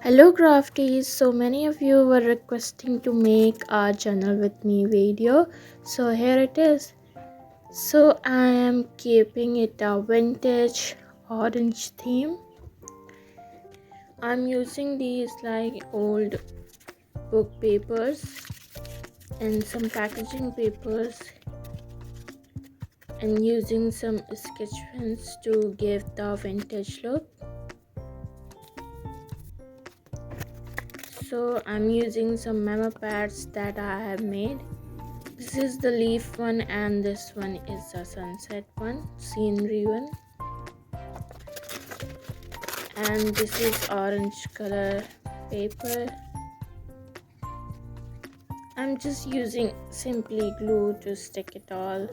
Hello crafties, so many of you were requesting to make a journal with me video, so here it is. So I am keeping it a vintage orange theme. I'm using these like old book papers and some packaging papers and using some sketch pens to give the vintage look. So I'm using some memo pads that I have made. This is the leaf one and this one is a sunset one, scenery one. And this is orange color paper. I'm just using simply glue to stick it all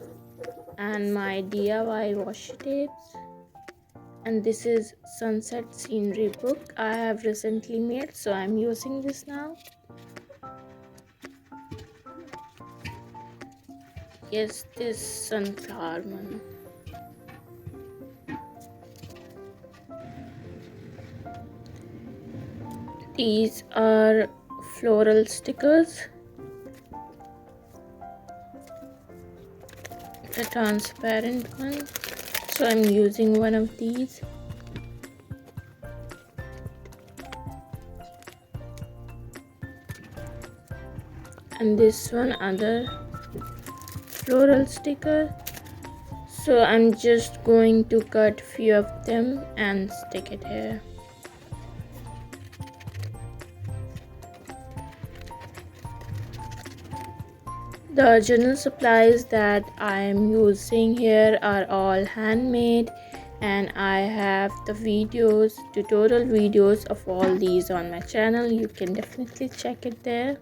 and my DIY washi tapes. And this is sunset scenery book I have recently made, so I'm using this now. Yes, this sunflower one. These are floral stickers, the transparent one, so I'm using one of these. And this one other floral sticker, so I'm just going to cut few of them and stick it here. The journal supplies that I am using here are all handmade, and I have the videos, tutorial videos of all these on my channel. You can definitely check it there.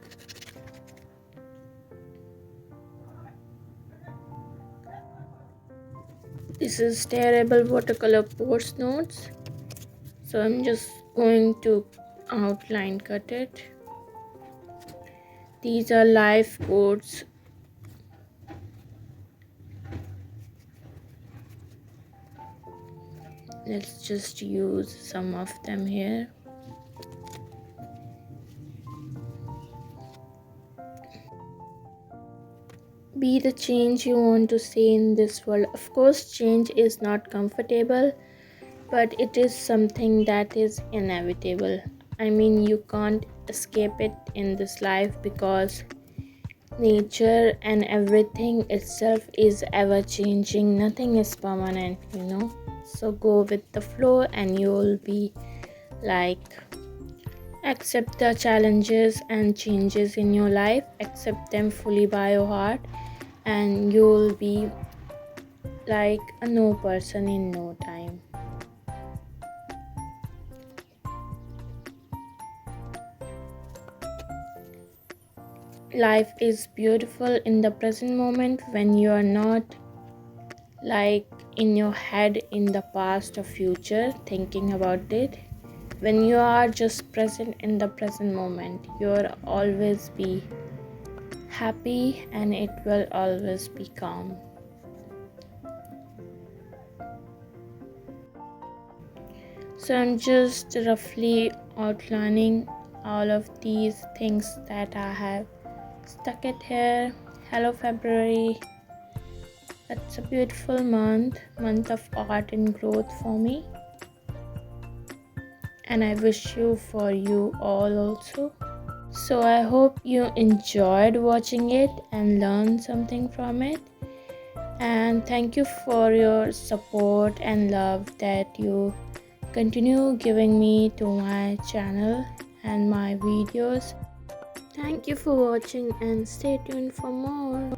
This is tearable watercolor post notes, so I'm just going to outline cut it. These are life quotes. Let's just use some of them here. Be the change you want to see in this world. Of course, change is not comfortable, but it is something that is inevitable. I mean, you can't escape it in this life because nature and everything itself is ever changing. Nothing is permanent, you know. So go with the flow and you will be like, accept the challenges and changes in your life, accept them fully by your heart, and you will be like a no person in no time. Life is beautiful in the present moment when you are not like in your head in the past or future thinking about it. When you are just present in the present moment, you'll always be happy and it will always be calm. So I'm just roughly outlining all of these things that I have stuck it here. Hello February. It's a beautiful month of art and growth for me. And I wish you for you all also. So I hope you enjoyed watching it and learned something from it. And thank you for your support and love that you continue giving me to my channel and my videos. Thank you for watching and stay tuned for more.